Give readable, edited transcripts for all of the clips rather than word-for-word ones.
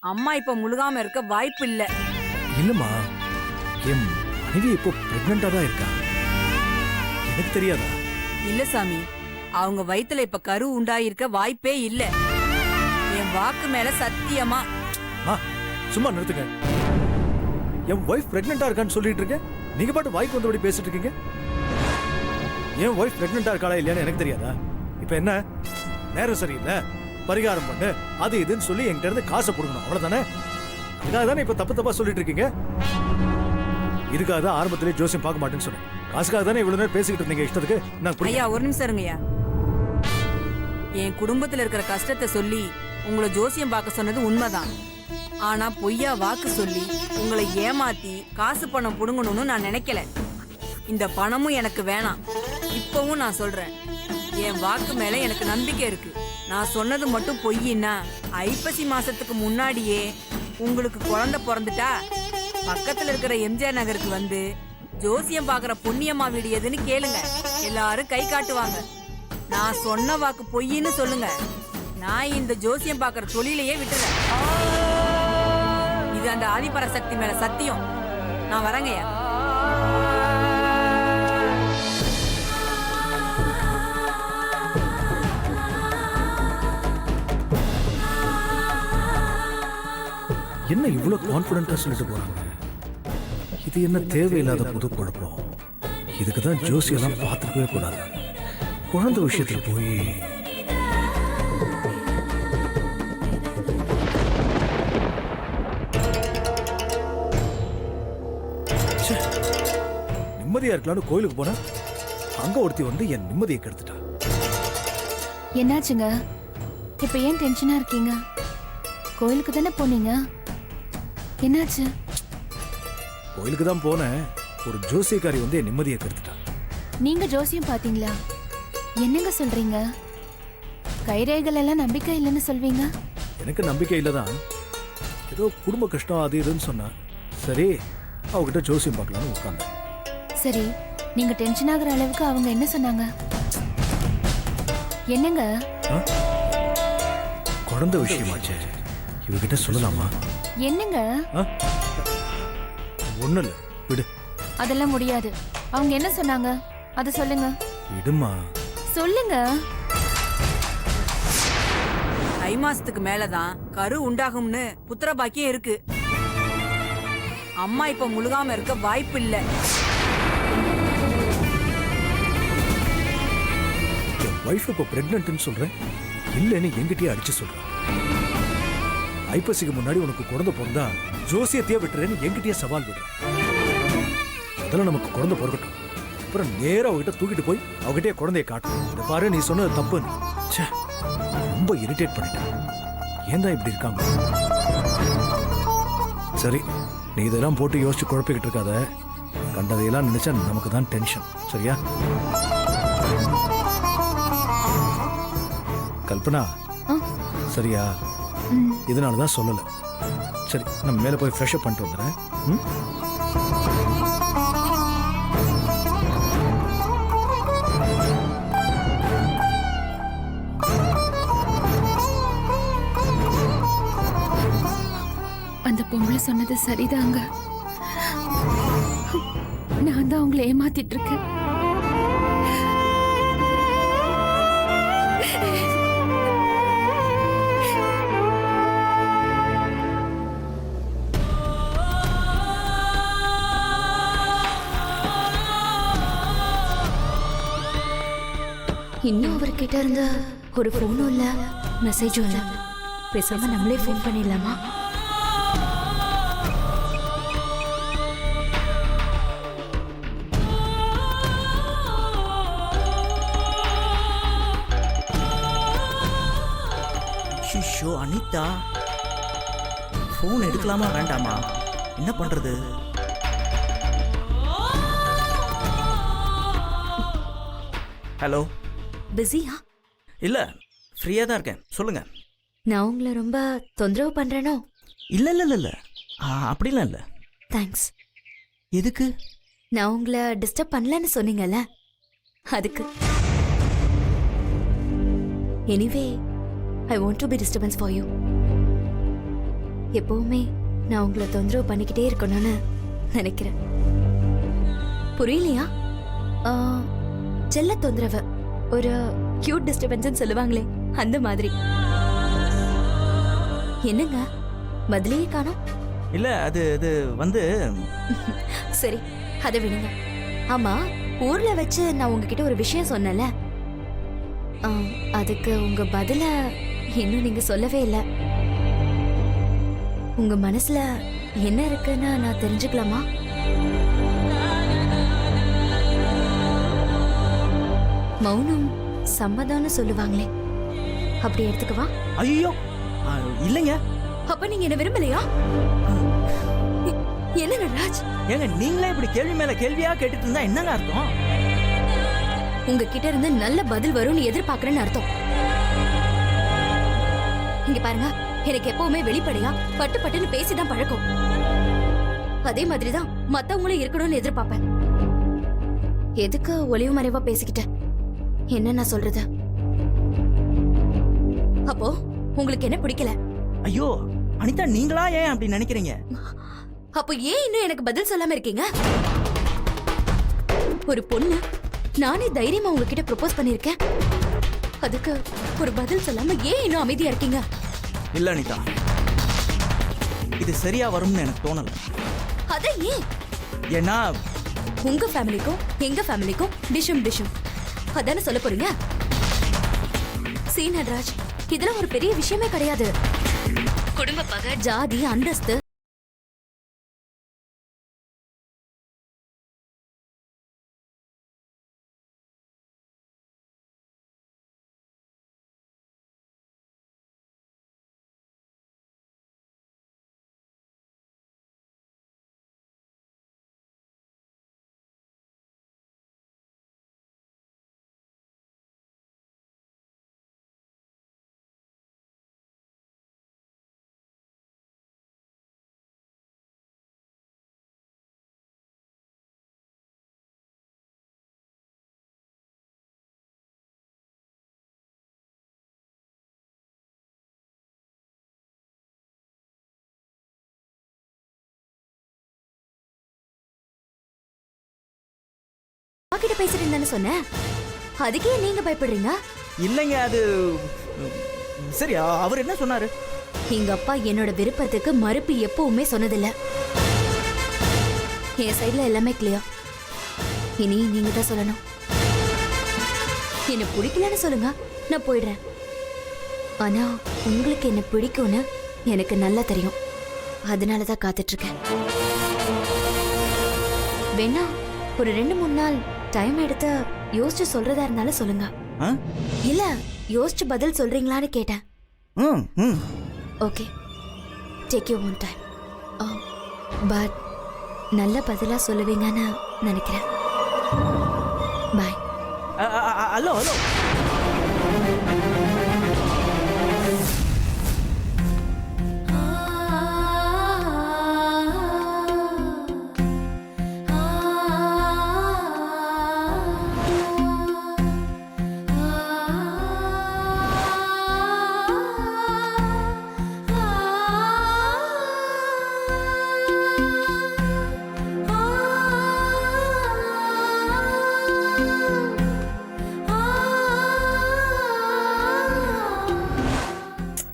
அம்மா இப்ப முழுகாம இருக்க வாய்ப்பு இல்ல. இல்லம்மா, என் மனைவி இப்போ பிரெக்னண்டா தான் இருக்கா. எனக்கு தெரியாதா? இல்ல சாமி, அவங்க வயித்துல இப்ப கரு உண்டாயிருக்க வாய்ப்பே இல்ல. என் வாக்கு மேல சத்தியமா. சும்மா நிறுத்துங்க. என் வைஃப் பிரெக்னண்டா இருக்கான்னு சொல்லிட்டு இருக்கேன், நீங்க பாட்டு வாய்க்கு வந்தபடி பேசிட்டு இருக்கீங்க. என் வைஃப் பிரெக்னண்டா இருக்காளா இல்லையான்னு எனக்கு தெரியாதா? இப்ப என்ன, நேரம் சரியில்லை, பரிகாரம் பண்ணு, அது இதுன்னு சொல்லி என்கிட்ட இருந்து காசை கொடுக்கணும், அவ்வளவுதானே? அதுக்காக தானே இப்ப தப்பு தப்பா சொல்லிட்டு இருக்கீங்க. இதுக்காக தான் ஆரம்பத்திலே ஜோசியம் பார்க்க மாட்டேன்னு சொன்னேன். காசுக்காக தானே இவ்வளவு நேரம் பேசிக்கிட்டு இருந்தீங்க இஷ்டத்துக்கு. ஐயா ஒரு நிமிஷம் இருங்கய்யா. என் குடும்பத்துல இருக்கிற கஷ்டத்தை சொல்லி உங்களை ஜோசியம் பார்க்க சொன்னது உண்மைதான். ஆனா பொய்யா வாக்கு சொல்லி உங்களை ஏமாத்தி காசு பணம் புடுங்கணும்னு நான் நினைக்கல. இந்த பணமும் எனக்கு வேணாம். இப்பவும் நான் சொல்றேன், என் வாக்கு மேல எனக்கு நம்பிக்கை இருக்கு. நான் சொன்னது மட்டும் பொய்யின்னா ஐப்பசி மாசத்துக்கு முன்னாடியே உங்களுக்கு குழந்தை பிறந்துட்டா பக்கத்துல இருக்கிற எம்ஜிஆர் நகருக்கு வந்து ஜோசியம் பாக்குற பொன்னியம்மா வீடு எதுன்னு கேளுங்க. எல்லாரும் கை காட்டுவாங்க. நான் சொன்ன வாக்கு பொய்ன்னு சொல்லுங்க. நான் இந்த ஜோசியம் பாக்குற தொழிலையே விட்டுறேன். இது அந்த ஆதிபராசக்தி மேல சத்தியம். நான் வரேங்கய்யா. என்ன இவ்வளவு கான்பிடண்டா சொல்லிட்டு போறாங்க? இது என்ன தேவையில்லாத புது குழப்பம்? இதுக்குதான் ஜோசியெல்லாம் பார்த்துக்கவே கூடாது. குழந்தை விஷயத்துல போய் நிம்மதியா இருக்கலாம்னு கோயிலுக்கு போனா அங்க ஒருத்தி வந்து என் நிம்மதியை கெடுத்துட்டா. என்னாச்சுங்க? இப்ப ஏன் டென்ஷனா இருக்கீங்க? கோயிலுக்கு தானே போனீங்க, என்னாச்சு? கோயிலுக்கு தான் போனேன். ஒரு ஜோசியக்காரி வந்து என் நிம்மதியை கெடுத்துட்டா. நீங்க ஜோசியம் பாத்தீங்களா? என்னங்க சொல்றீங்க? கைரேகைகள் எல்லாம் நம்பிக்கை இல்லைன்னு சொல்வீங்க? எனக்கு நம்பிக்கை இல்லதான். ஏதோ குடும்ப கஷ்டம் அது இதுன்னு சொன்னா, சரி அவகிட்ட ஜோசியம் பார்க்கலாம்னு உட்கார்ந்தேன். சரி, நீங்க டென்ஷன் ஆகுற அளவுக்கு அவங்க என்ன சொன்னாங்க? என்னங்க? குழந்தை விஷயமாச்சே, இவகிட்ட சொல்லலாமா? என்னங்க? ஒண்ணு இல்ல, விடு. அதெல்லாம் முடியாது. அவங்க என்ன சொன்னாங்க அத சொல்லுங்க. விடுமா, சொல்லுங்க. ஐ மாசத்துக்கு மேலதான் கரு உண்டாகும்னு புத்திர பாக்கியம் இருக்கு. அம்மா இப்ப முழுகாம இருக்க வாய்ப்பு இல்ல. என் வைஃப் இப்ப பிரெக்னன்ட்னு சொல்றேன், இல்லன்னு என்கிட்டயே அடிச்சு சொல்றேன். ஐப்பசிக்கு முன்னாடி உனக்கு குழந்தை பிறந்தா ஜோசியத்தையே விட்டுறேன்னு என்கிட்டயே சவால் விடுறேன். அதெல்லாம் நமக்கு குழந்தை பிறக்கட்டும், அப்புறம் நேரா அவகிட்ட தூக்கிட்டு போய் அவகிட்டயே குழந்தைய காட்டும். இதை பாரு, நீ சொன்னது தப்புன்னு. ரொம்ப இரிட்டேட் பண்ணிட்டேன். ஏன் தான் இப்படி இருக்காங்க? சரி, நீ இதெல்லாம் போட்டு யோசிச்சு குழப்பிக்கிட்டு இருக்காத. கண்டதையெல்லாம் நினைச்சா நமக்கு தான் டென்ஷன். சரியா கல்பனா? சரியா? இதனாலதான் சொல்லல. சரி, நம்ம மேல போய் ஃப்ரெஷ் அப் பண்ணிட்டு வந்துடுறேன். அந்த பொம்பளை சொன்னது சரிதாங்க. நான் தான் உங்களை ஏமாத்திட்டு இருக்கேன். இன்னும் அவர்கிட்ட இருந்த ஒரு ஃபோனும் இல்ல, மெசேஜும் இல்ல. பேசாம நம்மளே ஃபோன் பண்ணிடலாமா? ஷிஷோ, அனிதா ஃபோன் எடுக்கலாமா வேண்டாமா? என்ன பண்றது? ஹலோ. பிஸியா? இல்ல, ஃப்ரீயா தான் இருக்கேன், சொல்லுங்க. நான் உங்களை ரொம்ப தொந்தரவு பண்றேனோ? இல்ல இல்ல இல்ல இல்ல, அப்படிலாம் இல்ல. தேங்க்ஸ். எதுக்கு? நான் உங்களை டிஸ்டர்ப் பண்ணலன்னு சொன்னீங்கல்ல, அதுக்கு. Anyway, I want to be disturbance for you. எப்பவுமே நான் உங்களை தொந்தரவு பண்ணிக்கிட்டே இருக்கணும்னு நினைக்கிறேன். புரியலையா? ஆ, செல்ல தொந்தரவு, ஒரு கியூட் டிஸ்டர்பன்ஸ் சொல்லுவாங்களே அந்த மாதிரி. என்னங்க பதிலே காணோம்? இல்ல அது அது வந்து சரி, அதை விடுங்க. ஆமா, ஊர்ல வச்சு நான் உங்ககிட்ட ஒரு விஷயம் சொன்னேன்ல, அதுக்கு உங்க பதில இன்னும் நீங்க சொல்லவே இல்லை. உங்க மனசுல என்ன இருக்குன்னு நான் தெரிஞ்சுக்கலாமா? மௌனம் சம்மதம்னு சொல்லுவாங்களே, அப்படி எடுத்துக்கவா? ஐயோ இல்லைங்க. அப்ப நீங்க என்ன விரும்பலையா? என்ன நடராஜ்? ஏங்க நீங்களே இப்படி கேள்வி மேல கேள்வியா கேட்டுட்டு இருந்தா என்னங்க அர்த்தம்? உங்ககிட்ட இருந்து நல்ல பதில் வரும்னு எதிர்பார்க்கறேன்னு அர்த்தம். இங்க பாருங்க, எனக்கு எப்பவுமே வெளிப்படையா பட்டு பட்டுன்னு பேசிதான் பழக்கம். அதே மாதிரிதான் மத்தவங்களும் இருக்கணும்னு எதிர்பார்ப்பேன். எதுக்கு ஒளிவு மறைவா பேசிக்கிட்டேன்? என்ன நான் சொல்றது? அப்போ உங்களுக்கு என்ன பிடிக்கல? ஐயோ அனிதா, நீங்களா ஏன் அப்படி நினைக்கிறீங்க? அப்போ ஏன் இன்னும் எனக்கு பதில் சொல்லாம இருக்கீங்க? ஒரு பொண்ணு நானே தைரியமா உங்ககிட்ட ப்ரொபோஸ் பண்ணிருக்கேன், அதுக்கு ஒரு பதில் சொல்லாம ஏன் இன்னும் அமைதியா இருக்கீங்க? இல்ல அனிதா, இது சரியா வரும்னு எனக்கு தோணல. அத ஏன்? ஏன்னா உங்க ஃபேமிலிக்கும் எங்க ஃபேமிலிக்கும் டிஷும் டிஷும் அதானே சொல்ல போறீங்க? சீனராஜ், இதெல்லாம் ஒரு பெரிய விஷயமே கிடையாது. குடும்ப பகை, ஜாதி, அந்தஸ்து கிட்ட பேசிட்டு இருந்தானே சொன்னேன், அதுக்கே நீங்க பயப்படுறீங்க? இல்லைங்க, அது சரி. அவர் என்ன சொன்னாரு? எங்க அப்பா என்னோட விருப்பத்துக்கு மறுப்பு எப்பவுமே சொன்னதில்ல. என் சைடுல எல்லாமே கிளியர். இனி நீங்க தான் சொல்லணும். என்ன பிடிக்கலன்னு சொல்லுங்க, நான் போயிடுறேன். ஆனா உங்களுக்கு என்ன பிடிக்கும்னு எனக்கு நல்லா தெரியும். அதனாலதான் காத்துட்டு இருக்கேன். வேணா ஒரு 2-3 நாள் டைம் எடுத்து யோசிச்சு சொல்றதா இருந்தாலும் சொல்லுங்க. இல்ல யோசிச்சு பதில் சொல்றீங்களான்னு கேட்டேன். Okay, take you one time. But நல்ல பதிலா சொல்லுவீங்கன்னு நினைக்கிறேன். பாய். Hello hello.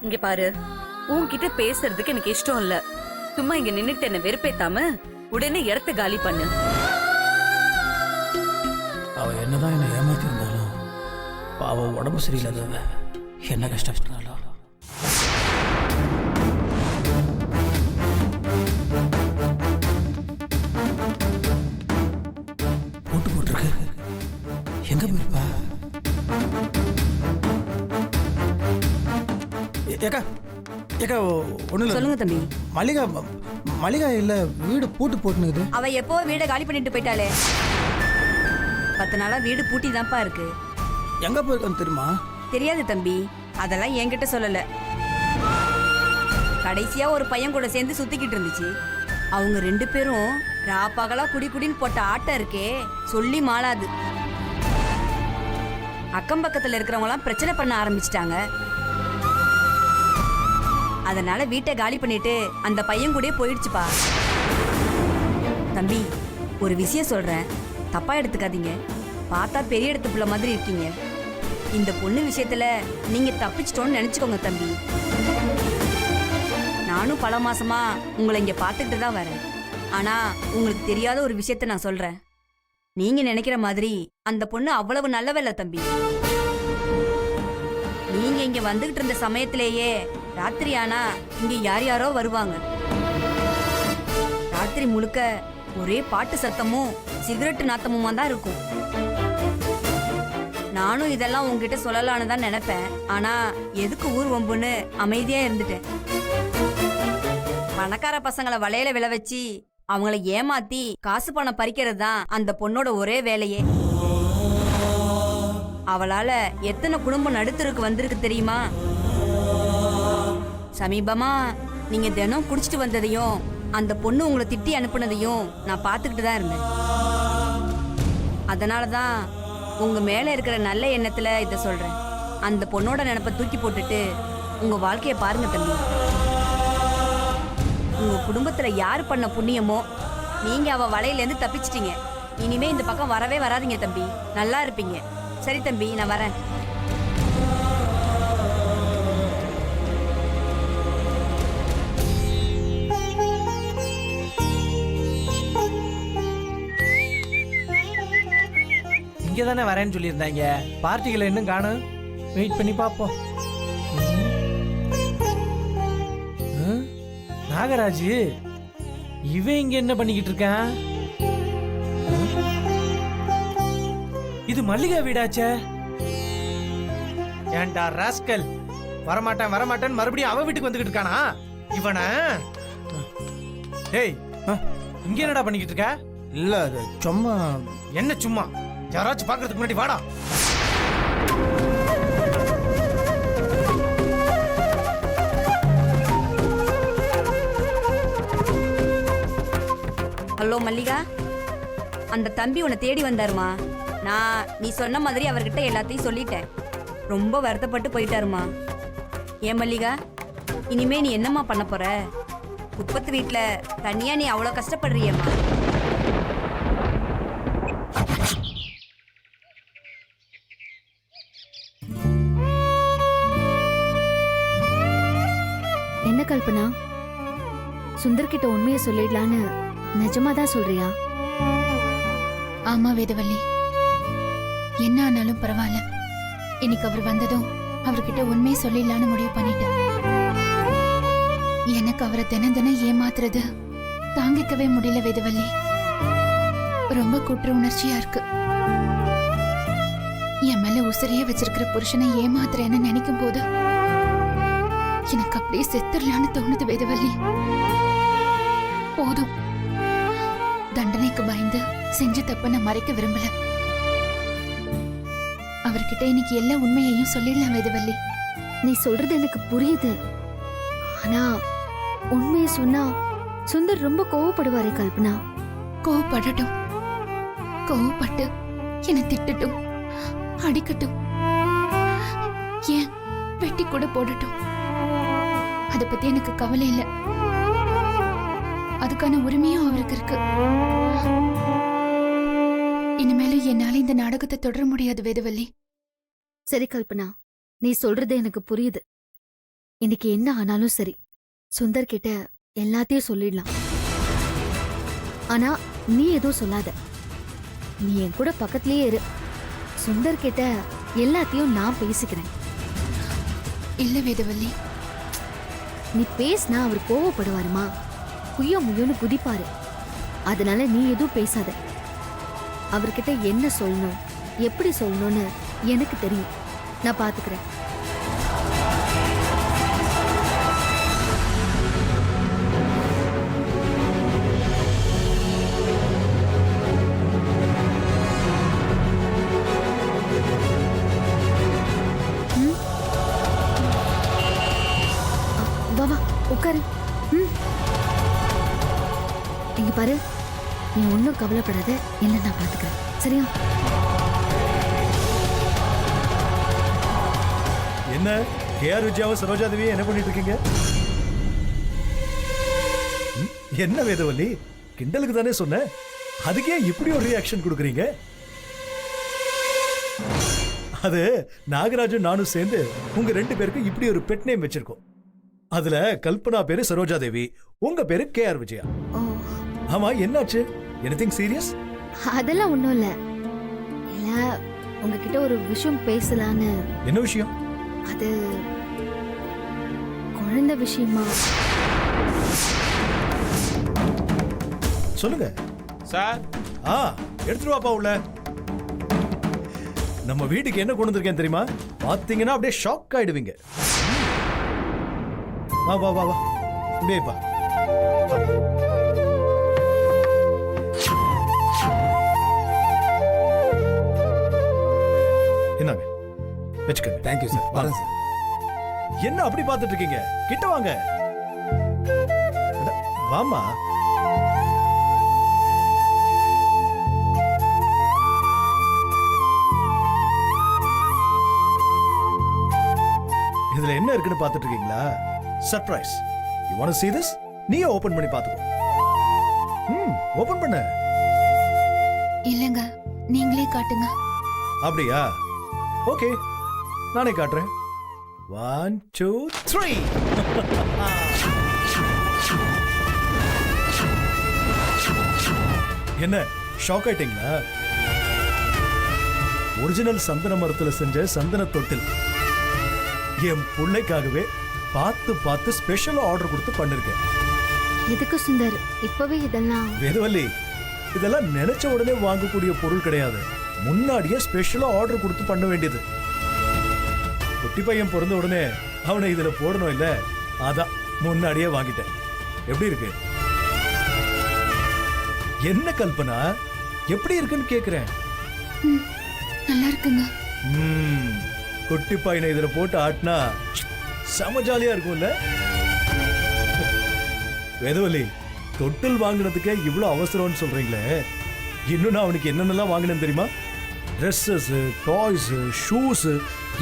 இங்க பாரு, உன்கிட்ட பேசுறதுக்கு எனக்கு இஷ்டம் இல்ல. சும்மா இங்க நின்னுட்டு என்ன வெறுப்பேத்தாம உடனே இடத்த காலி பண்ணு. அவ என்னதான் என்ன ஏமாத்தி இருந்தாலும் பாவம் உடம்பு சரியில்லாதவ என்ன கஷ்டப்படுறாளோ. போட்டுருக்கு, எங்க போயிருப்பா? ஏக்கா ஏக்கா ஒண்ணு இல்ல. சொல்லுங்க தம்பி. மளிகா இல்ல, வீடு பூட்டு போட்டுனுக்குது. அவ எப்போ வீட காலி பண்ணிட்டு போயிட்டாளே. 10 நாளா வீடு பூட்டி தான்ப்பா இருக்கு. எங்க போயிருக்கான்னு தெரியுமா? தெரியாது தம்பி, அதெல்லாம் என்கிட்ட சொல்லல. கடைசியா ஒரு பையன் கூட சேர்ந்து சுத்திக்கிட்டு இருந்துச்சு. அவங்க 2 பேரும் ராப்பகலா குடின்னு போட்ட ஆட்டம் இருக்கே, சொல்லி மாளாது. அக்கம் பக்கத்துல இருக்கிறவங்க எல்லாம் பிரச்சனை பண்ண ஆரம்பிச்சிட்டாங்க. அதனால வீட்டை காலி பண்ணிட்டு அந்த பையன் கூடயே போயிடுச்சுப்பா. தம்பி, ஒரு விஷயம் சொல்றேன், தப்பா எடுத்துக்காதீங்க. பார்த்தா பெரிய இடத்து பிள்ளை மாதிரி இருக்கீங்க. இந்த பொண்ணு விஷயத்துல நீங்க தப்பிச்சிட்டோன்னு நினைச்சுக்கோங்க தம்பி. நானும் பல மாசமா உங்களை இங்க பார்த்துட்டு தான் வரேன். ஆனா உங்களுக்கு தெரியாத ஒரு விஷயத்த நான் சொல்றேன். நீங்க நினைக்கிற மாதிரி அந்த பொண்ணு அவ்வளவு நல்லவல்ல தம்பி. நீங்க இங்க வந்துகிட்டு இருந்த சமயத்திலேயே ராத்திரி ஆனா இங்க யார் யாரோ வருவாங்க. ராத்திரி முழுக்க ஒரே பாட்டு சத்தமும் சிகரெட் நாத்தமுமா தான் இருக்கும். நானும் இதெல்லாம் உங்ககிட்ட சொல்லலான்னு தான் நினைப்பேன். ஆனா எதுக்கு ஊர் வம்புன்னு அமைதியா இருந்துட்டேன். பணக்கார பசங்களை வலையில விழ வச்சு அவங்கள ஏமாத்தி காசு பணம் பறிக்கிறது தான் அந்த பொண்ணோட ஒரே வேலையே. அவளால எத்தனை குடும்பம் நடுத்தருக்கு வந்திருக்கு தெரியுமா? சமீபமா நீங்க தினம் குடிச்சிட்டு வந்ததையும் அந்த பொண்ணு உங்களை திட்டி அனுப்புனதையும் நான் பார்த்துக்கிட்டு தான் இருந்தேன். அதனாலதான் உங்க மேல இருக்கிற நல்ல எண்ணத்துல இத சொல்றேன். அந்த பொண்ணோட நினைப்பை தூக்கி போட்டுட்டு உங்க வாழ்க்கைய பாருங்க தம்பி. உங்க குடும்பத்துல யாரு பண்ண புண்ணியமோ நீங்க அவ வலையில இருந்து தப்பிச்சிட்டீங்க. இனிமே இந்த பக்கம் வரவே வராதீங்க தம்பி. நல்லா இருப்பீங்க. சரி தம்பி, நான் வரேன். இங்கே தானே வரேன்னு சொல்லியிருந்தாங்க. பார்ட்டிகளை இன்னும் காணும். வெயிட் பண்ணி பார்ப்போம். நாகராஜ் இவன் இங்க என்ன பண்ணிக்கிட்டு இருக்கான்? இது மல்லிகா வீடாச்சே. ஏன்டா ராஸ்கல், வரமாட்டேன் வரமாட்டேன்னு மறுபடியும் அவ வீட்டுக்கு வந்துகிட்டு இருக்கானா இவன? டேய், இங்க என்னடா பண்ணிக்கிட்டு இருக்க? இல்ல அது சும்மா. என்ன சும்மா? யாராச்சும் பாக்குறதுக்கு முன்னாடி வாடா. ஹலோ மல்லிகா, அந்த தம்பி உன்னை தேடி வந்தாருமா. நீ சொன்ன மாதிரி அவர்கிட்ட எல்லாத்தையும் சொல்லிட்டேன். ரொம்ப வருத்தப்பட்டு போயிட்டாருமா. ஏன் மல்லிகா, இனிமே நீ என்னம்மா பண்ண போற? குப்பத்து வீட்டுல தனியா நீ அவ்வளவு கஷ்டப்படுறியம்மா. என்ன கல்பனா, சுந்தர் கிட்ட உண்மையை சொல்லிடலான்னு நிஜமாதான் சொல்றியா? ஆமா வேதவல்லி, என்ன ஆனாலும் பரவாயில்ல. இன்னைக்கு அவர் வந்ததும் அவர்கிட்ட உண்மையை சொல்லிடலான்னு முடிவு பண்ணிட்டேன். எனக்கு அவரை தினம் தினம் ஏமாத்துறது தாங்கிக்கவே முடியல வேதவல்லி. ரொம்ப குற்ற உணர்ச்சியா இருக்கு. என் மேல உசிரியே வச்சிருக்கிற புருஷனை ஏமாத்துறேன்னு நினைக்கும் போது எனக்கு அப்படியே செத்துடலான்னு தோணுது வேதவல்லி. போதும், தண்டனைக்கு பயந்து செஞ்ச தப்ப நான் மறைக்க விரும்பல. அவர்கிட்ட இன்னைக்கு எல்லா உண்மையையும் சொல்லிடலாம் வேதவல்லி. நீ சொல்றது எனக்கு புரியுது. ஆனா உண்மையை சொன்னா சுந்தர் ரொம்ப கோவப்படுவாரே கல்பனா. கோவப்படட்டும், கோவப்பட்டு என்னை திட்டட்டும், அடிக்கட்டும், ஏன் வெட்டி கூட போடட்டும். அத பத்தி எனக்கு கவலை இல்லை. அதுக்கான உரிமையும் அவருக்கு இருக்கு. இனிமேலும் என்னால இந்த நாடகத்தை தொடர முடியாது வேதவல்லி. சரி கல்பனா, நீ சொல்றது எனக்கு புரியுது. இன்னைக்கு என்ன ஆனாலும் சரி, சுந்தர் கிட்ட எல்லாத்தையும் சொல்லிடலாம். ஆனா நீ எதுவும் சொல்லாத. நீ என் கூட பக்கத்திலேயே இரு. சுந்தர் கிட்ட எல்லாத்தையும் நான் பேசிக்கிறேன். இல்ல வேதவல்லி, நீ பேசினா அவர் கோவப்படுவாருமா, குய்யோ முய்யோன்னு குதிப்பாரு. அதனால நீ எதுவும் பேசாத. அவர்கிட்ட என்ன சொல்லணும், எப்படி சொல்லணும்னு எனக்கு தெரியும். நான் பாத்துக்கிறேன். வா வா உட்காரு. இங்க பாரு, நீ ஒன்னும் கவலைப்படாத. என்ன நான் பாத்துக்கிறேன், சரியா? என்ன கேஆர் விஜயாவும் சரோஜா தேவியும் என்ன பண்ணிட்டு இருக்கீங்க? என்ன வேதவல்லி, கிண்டலுக்கு தானே சொன்னேன், அதுக்கே இப்படி ஒரு ரியாக்ஷன் கொடுக்குறீங்க? அது நாகராஜன் நானும் சேர்ந்து உங்க 2 பேருக்கு இப்படி ஒரு பெட் நேம் வச்சிருக்கோம். அதுல கல்பனா பேரு சரோஜா தேவி, உங்க பேரு KR விஜயா. ஓ, ஆமா, என்னாச்சு? Anything serious? அதெல்லாம் ஒண்ணும் இல்ல. இல்ல, உங்ககிட்ட ஒரு விஷயம் பேசலான்னு. என்ன விஷயம்? அது குழந்தை விஷயமா. சொல்லுங்க சார். எடுத்துட்டு வாப்பா உள்ள. நம்ம வீட்டுக்கு என்ன கொண்டு வந்திருக்கேன் தெரியுமா? பாத்தீங்கன்னா அப்படியே ஷாக் ஆயிடுவீங்க. வா வா வா வா, அப்படியே பா. என்னங்க வச்சுக்கங்க. Thank you sir. வரேன் சார். என்ன அப்படி பார்த்துட்டு இருக்கீங்க? கிட்ட வாங்க. அட, வாமா. இதுல என்ன இருக்குன்னு பார்த்துட்டு இருக்கீங்களா? Surprise. You want to see this? நீயே ஓபன் பண்ணி பாத்துக்கோ. ஓபன் பண்ணு. இல்லங்க, நீங்களே காட்டுங்க. அப்படியா? ஓகே, நானே காட்டுறேன். 1 2 3. என்ன ஷாக் ஆயிட்டீங்களா? ஒரிஜினல் சந்தன மரத்துல செஞ்ச சந்தன தொட்டில் என் பிள்ளைக்காகவே பார்த்து பார்த்து ஸ்பெஷல் ஆர்டர் கொடுத்து பண்ணிருக்கேன். எதுக்கு சுந்தர் இப்பவே இதெல்லாம்? வேதவல்லி, இதெல்லாம் நினைச்ச உடனே வாங்கக்கூடிய பொருள் கிடையாது. முன்னாடியே ஸ்பெஷலா ஆர்டர் கொடுத்து பண்ண வேண்டியது. குட்டி பையன் பிறந்த உடனே அவனை இதுல போடணும் இல்ல, அதான் முன்னாடியே வாங்கிட்டேன். எப்படி இருக்கு? என்ன கல்பனா, எப்படி இருக்குன்னு கேக்குறேன். நல்லா இருக்குங்க. குட்டி பையனை இதுல போட்டு ஆட்டினா செம ஜாலியா இருக்கும்ல. வேதவல்லி, தொட்டில் வாங்கினதுக்கே இவ்வளவு அவசரம்னு சொல்றீங்களே, இன்னும் நான் அவனுக்கு என்னென்னலாம் வாங்கினேன் தெரியுமா? ட்ரெஸ்ஸஸ், டாய்ஸ், ஷூஸ்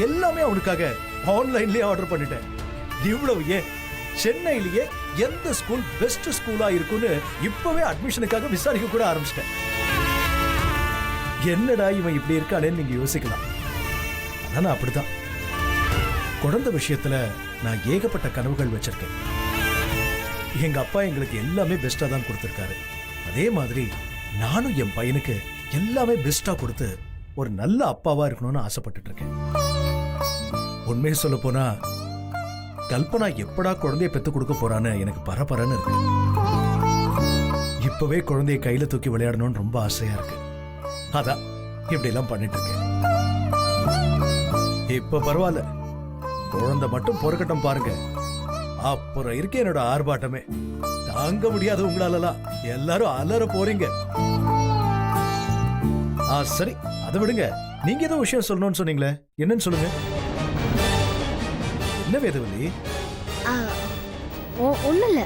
எல்லாமே அவனுக்காக ஆன்லைன்லயே ஆர்டர் பண்ணிட்டேன். இவ்வளவு ஏன், சென்னையிலேயே எந்த ஸ்கூல் பெஸ்ட் ஸ்கூலா இருக்குன்னு இப்பவே அட்மிஷனுக்காக விசாரிக்க கூட ஆரம்பிச்சிட்டேன். என்னடா இவன் இப்படி இருக்கானேன்னு நீங்க யோசிக்கலாம். ஆனா அப்படிதான். குழந்தை விஷயத்துல நான் ஏகப்பட்ட கனவுகள் வச்சிருக்கேன். எங்க அப்பா எங்களுக்கு எல்லாமே பெஸ்டா தான் கொடுத்திருக்காரு. அதே மாதிரி நானும் என் பையனுக்கு எல்லாமே பெஸ்டா கொடுத்து ஒரு நல்ல அப்பாவா இருக்கணும்னு ஆசைப்பட்டுட்டு இருக்கேன். உண்மையை சொல்ல போனா கல்பனா எப்படா குழந்தைய பெத்து கொடுக்க போறான்னு எனக்கு பரபரன்னு இருக்கு. இப்பவே குழந்தைய கையில தூக்கி விளையாடணும்னு ரொம்ப ஆசையா இருக்கு. அதான் இப்படி எல்லாம் பண்ணிட்டு இருக்கேன். இப்ப பரவாயில்ல, குழந்தை மட்டும் பொறுக்கட்டும் பாருங்க, அப்புறம் இருக்கு என்னோட ஆர்ப்பாட்டமே. தாங்க முடியாது உங்களாலலாம், எல்லாரும் அலற போறீங்க. சரி, அதை விடுங்க. நீங்க ஏதோ விஷயம் சொல்லணும்னு சொன்னீங்களே, என்னன்னு சொல்லுங்க. என்ன வேதவல்லி? ஒன்றும் இல்லை,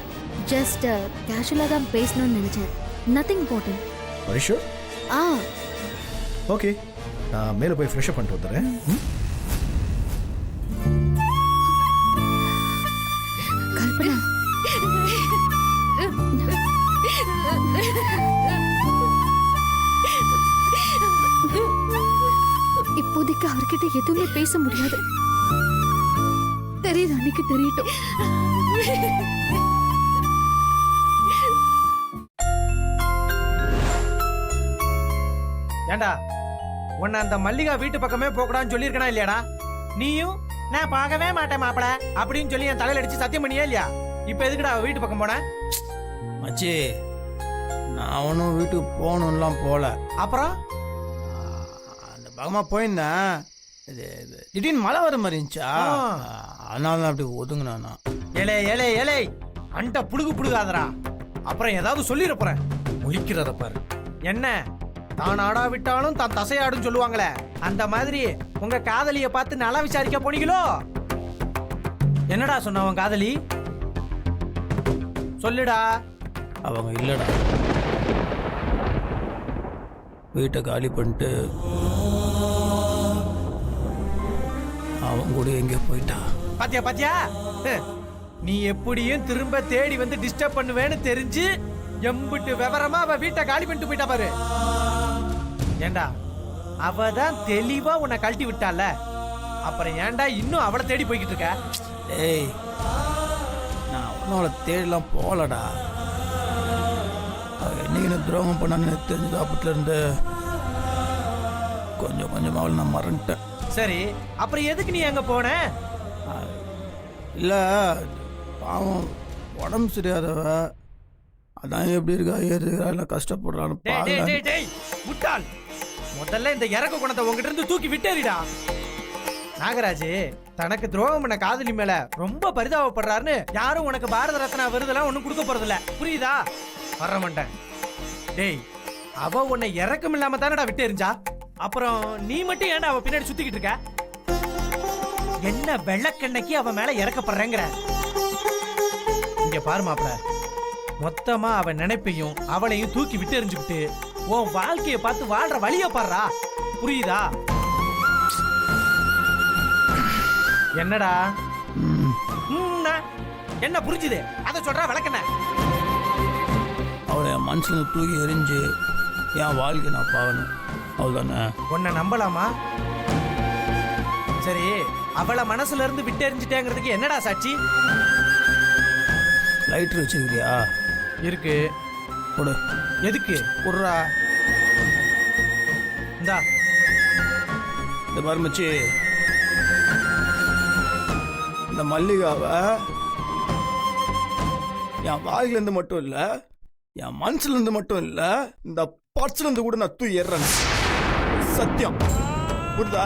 ஜஸ்ட் கேஷுவலாக தான் பேசணும்னு நினைச்சேன். Nothing important. Are you sure? Okay, நான் மேலே போய் ஃப்ரெஷ் அப் பண்ணிட்டு வந்துடுறேன். கல்பனா, இப்போதைக்கு அவர்கிட்ட எதுவுமே பேச முடியாது. தெரியுது, அன்னைக்கு தெரியட்டும். ஏண்டா, உன்னை அந்த மல்லிகா வீட்டு பக்கமே போகக்கூடாதுன்னு சொல்லியிருக்கனா இல்லையாடா? நீயும் நான் பார்க்கவே மாட்டேன் மாப்பிள அப்படின்னு சொல்லி என் தலையில அடிச்சு சத்தியம் பண்ணியா இல்லையா? இப்ப எதுக்குடா அவ வீட்டு பக்கம் போன? மச்சி, நான் ஒன்றும் வீட்டுக்கு போகணும்லாம் போல. அப்புறம் அந்த பக்கமாக போயிருந்தேன். திடீர்னு மழை வர மாதிரி இருந்துச்சா, அதனால தான் அப்படி ஒதுங்கினா. ஏலே ஏலே ஏலே, அண்ட புழுகு புழுகாதரா, அப்புறம் ஏதாவது சொல்லிட போறேன். முழிக்கிறத பாரு. என்ன, தான் ஆடா விட்டாலும் தான் தசையாடுன்னு சொல்லுவாங்களே, அந்த மாதிரி உங்க காதலிய பார்த்து நல்லா விசாரிக்க போனீங்களோ? என்னடா சொன்ன உன் காதலி? சொல்லுடா. அவங்க இல்லடா, வீட்டை காலி பண்ணிட்டு அவன் கூட எங்கேயோ போயிட்டா. பாத்தியா பாத்தியா, நீ எப்படியும் திரும்ப தேடி வந்து டிஸ்டர்ப் பண்ணுவேன்னு தெரிஞ்சு எம்பிட்டு விவரமா அவ வீட்டை காலி பண்ணிட்டு போயிட்டா பாரு. ஏண்டா அவ தான் தெளிவா உன்னை கழட்டி விட்டால, அப்புறம் ஏன்டா இன்னும் அவளை தேடி போய்கிட்டு இருக்க? ஏய், நான் ஒன்றும் அவளை தேடிலாம் போகலடா. அவள் என்னைக்கு என்ன துரோகம் பண்ணான்னு தெரிஞ்சது அப்பத்துல இருந்து கொஞ்சம் கொஞ்சமாக அவளை நான் மறந்துட்டேன். சரி, அப்புறம் எதுக்கு நீ அங்க போன? இல்லை, பாவம் உடம்பு சரியாதவ, அதான் எப்படி இருக்கா ஏது இருக்கா இல்லை கஷ்டப்படுறான்னு டேய், டேய், பாருங்க. டேய், டேய், முட்டாள். முதல்ல இந்த இறக்க குணத்தை உங்ககிட்ட இருந்து தூக்கி விட்டேறிடா. நாகராஜ் தனக்கு துரோகம் பண்ண காதலி மேல ரொம்ப பரிதாபப்படுறாருன்னு யாரும் உனக்கு பாரத ரத்னா விருதெல்லாம் ஒண்ணும் கொடுக்க போறதில்ல, புரியுதா? வர மாட்டேன். டேய், அவ உன்னை இறக்கம் இல்லாம தானடா விட்டு எறிஞ்சா, அப்புறம் நீ மட்டும் ஏன்டா அவ பின்னாடி சுத்திக்கிட்டு இருக்க? என்ன வெள்ளக்கண்ணைக்கு அவ மேல இறக்கப்படுறேங்கிற? இங்க பாரு மாப்ள, மொத்தமா அவ நினைப்பையும் அவளையும் தூக்கி விட்டு எறிஞ்சுக்கிட்டு உன் வாழ்க்கைய பார்த்து வாழ்ற வழிய பாடுறா, புரியுதா? என்னடா என்ன புரிஞ்சுது? அத சொல்றா விளக்கண்ண. அவளை என் மனசுல தூக்கி எரிஞ்சு என் வாழ்க்கை நான் பாக்கணும், அவ்வளோதானே. உன்னை நம்பலாமா? சரி, அவளை மனசுல இருந்து விட்டு எறிஞ்சிட்டேங்கிறதுக்கு என்னடா சாட்சி? லைட்ரு வச்சுக்கிறியா? இருக்கு. கொடு. எதுக்கு? குடுறா. இந்தா. இந்த மாதிரி மச்சி, இந்த மல்லிகாவை என் வாயிலிருந்து மட்டும் இல்லை, என் மனசுல இருந்து மட்டும் இல்லை, இந்த பார்ட்ஸ்ல இருந்து கூட நான் தூக்கி ஏறுறேன். சத்தியம். புரியுதா?